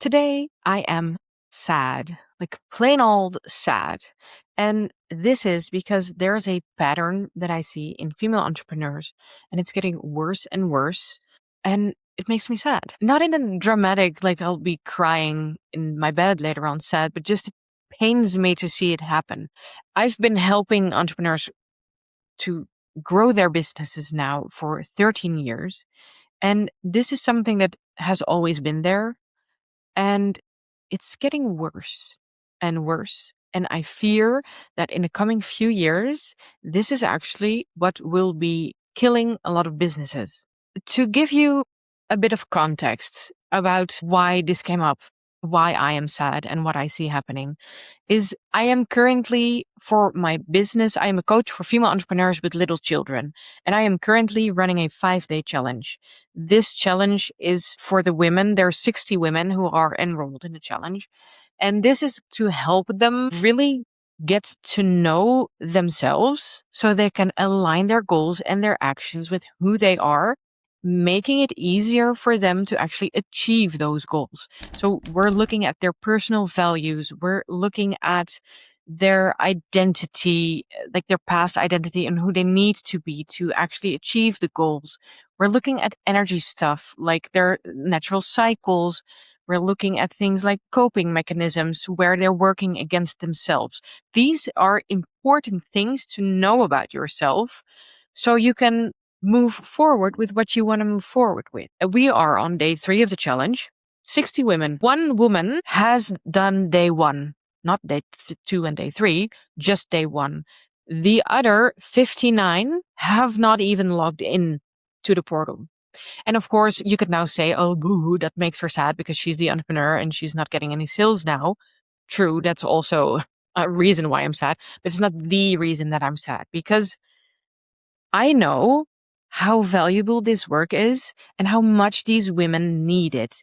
Today, I am sad, like plain old sad. And this is because there's a pattern that I see in female entrepreneurs, and it's getting worse and worse. And it makes me sad. Not in a dramatic, like I'll be crying in my bed later on sad, but just it pains me to see it happen. I've been helping entrepreneurs to grow their businesses now for 13 years. And this is something that has always been there. And it's getting worse and worse. And I fear that in the coming few years, this is actually what will be killing a lot of businesses. To give you a bit of context about why this came up, why I am sad and what I see happening, is I am currently, for my business, I am a coach for female entrepreneurs with little children. And I am currently running a 5-day challenge. This challenge is for the women. There are 60 women who are enrolled in the challenge. And this is to help them really get to know themselves so they can align their goals and their actions with who they are, making it easier for them to actually achieve those goals. So we're looking at their personal values. We're looking at their identity, like their past identity and who they need to be to actually achieve the goals. We're looking at energy stuff like their natural cycles. We're looking at things like coping mechanisms where they're working against themselves. These are important things to know about yourself so you can move forward with what you want to move forward with. We are on day 3 of the challenge. 60 women. One woman has done day 1, not day 2 and day 3, just day 1. The other 59 have not even logged in to the portal. And of course, you could now say, oh, boo, that makes her sad because she's the entrepreneur and she's not getting any sales now. True, that's also a reason why I'm sad, but it's not the reason that I'm sad because I know how valuable this work is and how much these women need it.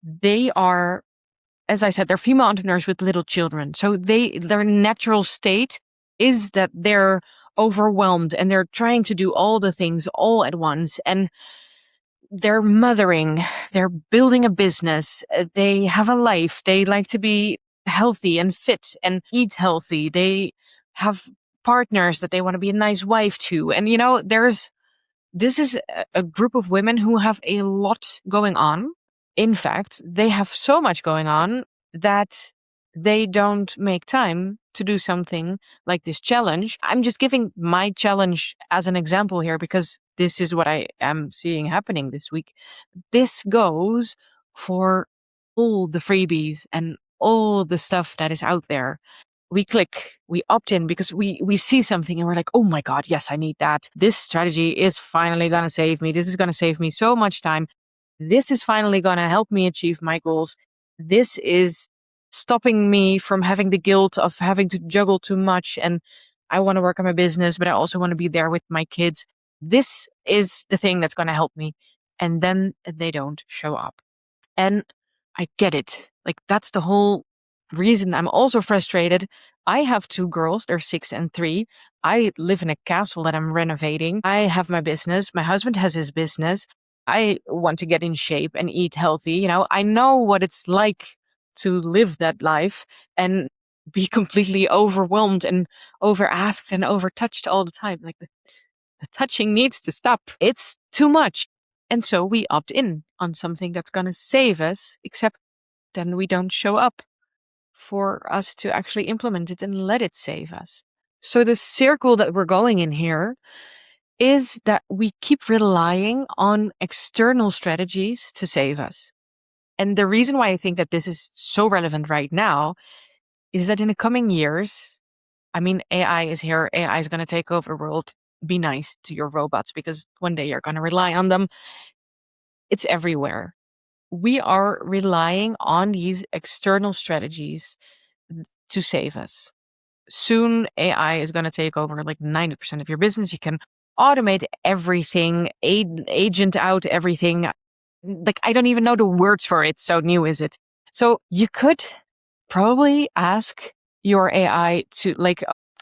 They are, as I said, they're female entrepreneurs with little children. So their natural state is that they're overwhelmed and they're trying to do all the things all at once. And they're mothering, they're building a business, they have a life, they like to be healthy and fit and eat healthy. They have partners that they want to be a nice wife to. And this is a group of women who have a lot going on. In fact, they have so much going on that they don't make time to do something like this challenge. I'm just giving my challenge as an example here because this is what I am seeing happening this week. This goes for all the freebies and all the stuff that is out there. We click, we opt in because we see something and we're like, oh my God, yes, I need that. This strategy is finally going to save me. This is going to save me so much time. This is finally going to help me achieve my goals. This is stopping me from having the guilt of having to juggle too much. And I want to work on my business, but I also want to be there with my kids. This is the thing that's going to help me. And then they don't show up. And I get it. Like that's the whole reason I'm also frustrated. I have 2 girls, they're 6 and 3. I live in a castle that I'm renovating. I have my business. My husband has his business. I want to get in shape and eat healthy. I know what it's like to live that life and be completely overwhelmed and overasked and overtouched all the time. Like the touching needs to stop. It's too much. And so we opt in on something that's going to save us, except then we don't show up for us to actually implement it and let it save us. So the circle that we're going in here is that we keep relying on external strategies to save us. And the reason why I think that this is so relevant right now is that in the coming years, AI is here. AI is going to take over the world. Be nice to your robots because one day you're going to rely on them. It's everywhere. We are relying on these external strategies to save us. Soon, AI is going to take over like 90% of your business. You can automate everything, agent out everything. Like, I don't even know the words for it. So new is it? So you could probably ask your AI to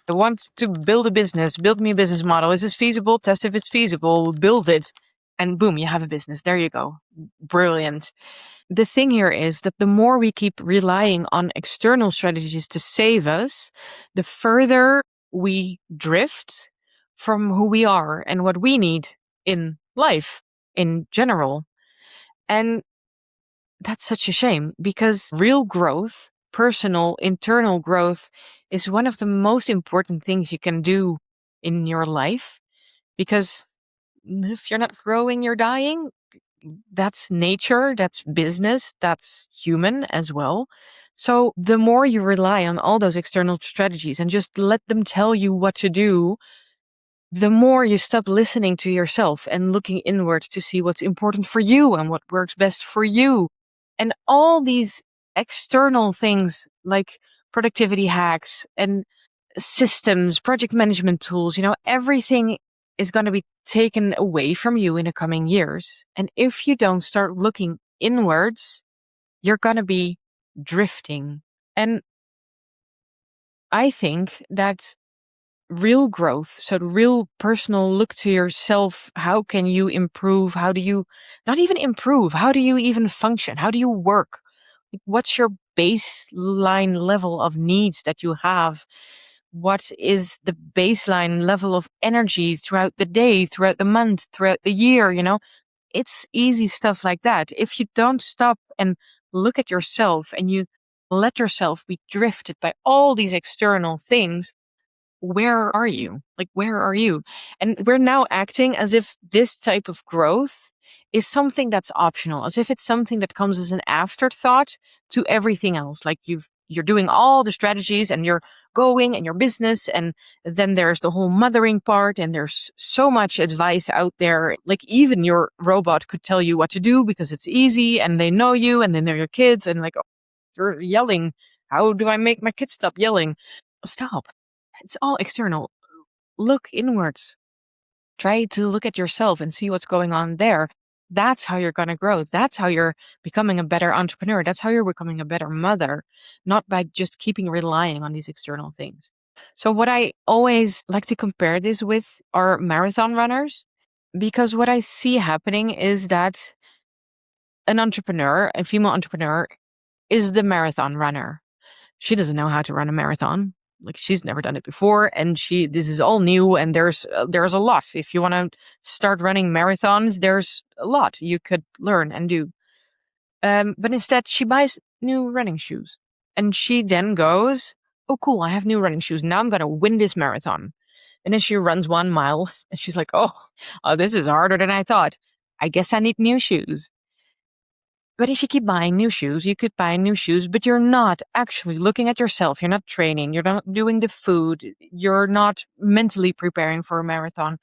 I want to build a business, build me a business model. Is this feasible? Test if it's feasible, build it. and boom, you have a business. There you go. Brilliant. The thing here is that the more we keep relying on external strategies to save us, the further we drift from who we are and what we need in life in general. And that's such a shame because real growth, personal, internal growth, is one of the most important things you can do in your life. Because if you're not growing, you're dying. That's nature, that's business, that's human as well. So the more you rely on all those external strategies and just let them tell you what to do, the more you stop listening to yourself and looking inward to see what's important for you and what works best for you. And all these external things like productivity hacks and systems, project management tools, everything is going to be taken away from you in the coming years. And if you don't start looking inwards, you're going to be drifting. And I think that real growth, so the real personal look to yourself, how can you improve? How do you not even improve? How do you even function? How do you work? What's your baseline level of needs that you have? What is the baseline level of energy throughout the day, throughout the month, throughout the year? It's easy stuff like that. If you don't stop and look at yourself and you let yourself be drifted by all these external things, where are you? Like, where are you? And we're now acting as if this type of growth is something that's optional, as if it's something that comes as an afterthought to everything else. Like you're doing all the strategies and you're going and your business, and then there's the whole mothering part, and there's so much advice out there. Like even your robot could tell you what to do because it's easy and they know you, and then they're your kids, and like, oh, you're yelling. How do I make my kids stop yelling? Stop. It's all external. Look inwards. Try to look at yourself and see what's going on there. That's how you're going to grow. That's how you're becoming a better entrepreneur. That's how you're becoming a better mother, not by just keeping relying on these external things. So, what I always like to compare this with are marathon runners, because what I see happening is that an entrepreneur, a female entrepreneur, is the marathon runner. She doesn't know how to run a marathon. Like she's never done it before, and this is all new. And there's a lot. If you want to start running marathons, there's a lot you could learn and do. But instead, she buys new running shoes, and she then goes, "Oh, cool! I have new running shoes. Now I'm gonna win this marathon." And then she runs 1 mile, and she's like, "Oh, this is harder than I thought. I guess I need new shoes." But if you keep buying new shoes, you could buy new shoes, but you're not actually looking at yourself. You're not training. You're not doing the food. You're not mentally preparing for a marathon.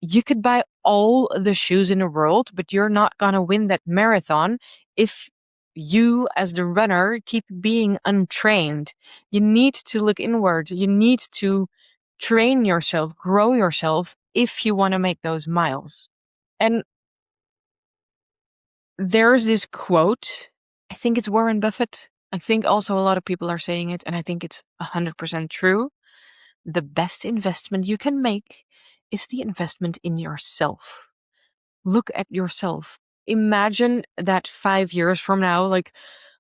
You could buy all the shoes in the world, but you're not going to win that marathon if you, as the runner, keep being untrained. You need to look inward. You need to train yourself, grow yourself if you want to make those miles. And there's this quote. I think it's Warren Buffett. I think also a lot of people are saying it, and I think it's 100% true. The best investment you can make is the investment in yourself. Look at yourself. Imagine that 5 years from now, like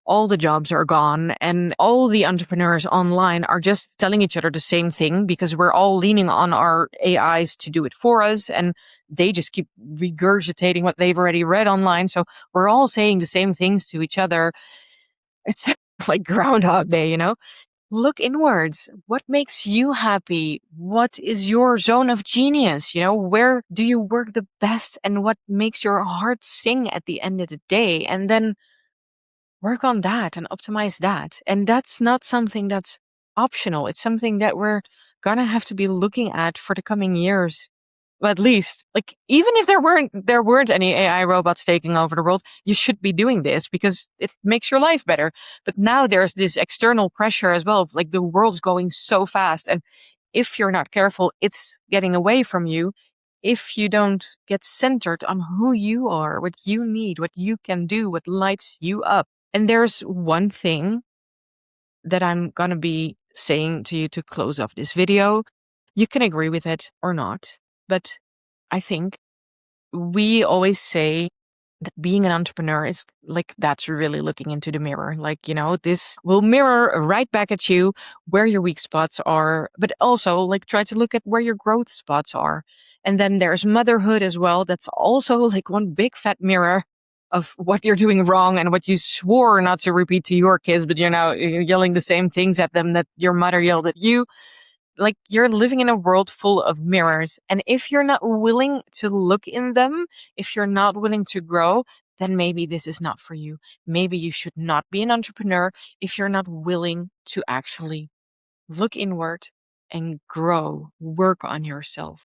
all the jobs are gone and all the entrepreneurs online are just telling each other the same thing because we're all leaning on our AIs to do it for us, and they just keep regurgitating what they've already read online. So we're all saying the same things to each other. It's like Groundhog Day. Look inwards. What makes you happy? What is your zone of genius? Where do you work the best, and what makes your heart sing at the end of the day? And then work on that and optimize that. And that's not something that's optional. It's something that we're gonna have to be looking at for the coming years. Well, at least, like, even if there weren't any AI robots taking over the world, you should be doing this because it makes your life better. But now there's this external pressure as well. It's like the world's going so fast, and if you're not careful, it's getting away from you. If you don't get centered on who you are, what you need, what you can do, what lights you up. And there's one thing that I'm gonna be saying to you to close off this video. You can agree with it or not, but I think we always say that being an entrepreneur is like that's really looking into the mirror. Like, this will mirror right back at you where your weak spots are, but also like try to look at where your growth spots are. And then there's motherhood as well. That's also like one big fat mirror of what you're doing wrong and what you swore not to repeat to your kids, but you're yelling the same things at them that your mother yelled at you. Like, you're living in a world full of mirrors. And if you're not willing to look in them, if you're not willing to grow, then maybe this is not for you. Maybe you should not be an entrepreneur if you're not willing to actually look inward and grow, work on yourself.